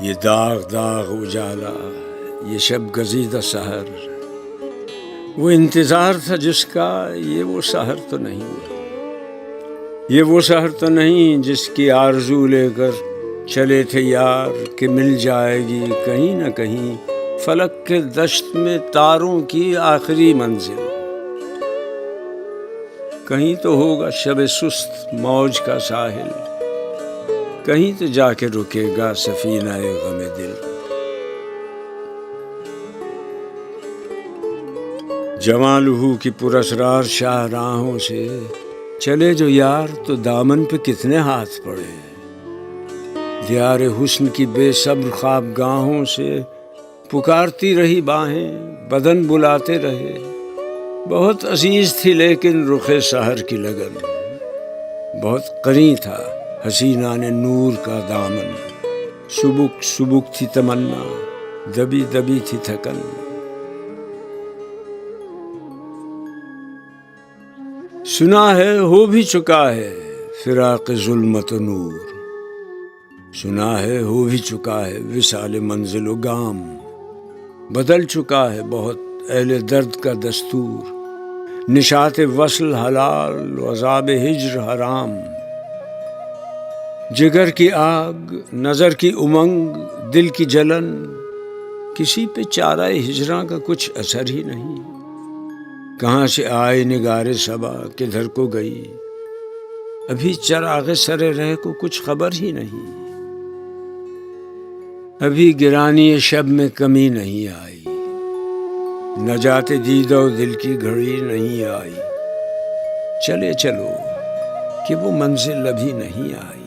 یہ داغ داغ اجالا، یہ شب گزیدہ سحر، وہ انتظار تھا جس کا، یہ وہ سحر تو نہیں، یہ وہ سحر تو نہیں جس کی آرزو لے کر چلے تھے یار کہ مل جائے گی کہیں نہ کہیں فلک کے دشت میں تاروں کی آخری منزل، کہیں تو ہوگا شب سست موج کا ساحل، کہیں تو جا کے رکے گا سفینہ غم دل۔ جواں لہو کی پراسرار شاہراہوں سے چلے جو یار تو دامن پہ کتنے ہاتھ پڑے، دیار حسن کی بے صبر خوابگاہوں سے پکارتی رہی باہیں، بدن بلاتے رہے، بہت عزیز تھی لیکن رخ سحر کی لگن، بہت قریب تھا حسینہ نے نور کا دامن، سبک سبک تھی تمنا، دبی دبی تھی تھکن۔ سنا ہے ہو بھی چکا ہے فراق ظلمت و نور، سنا ہے ہو بھی چکا ہے وصال منزل و گام، بدل چکا ہے بہت اہل درد کا دستور، نشاط وصل حلال و عذاب ہجر حرام، جگر کی آگ، نظر کی امنگ، دل کی جلن، کسی پہ چارہ ہجراں کا کچھ اثر ہی نہیں، کہاں سے آئے نگار صبا کدھر کو گئی، ابھی چراغ سر رہ کو کچھ خبر ہی نہیں، ابھی گرانی شب میں کمی نہیں آئی، نجات دید و دل کی گھڑی نہیں آئی، چلے چلو کہ وہ منزل ابھی نہیں آئی۔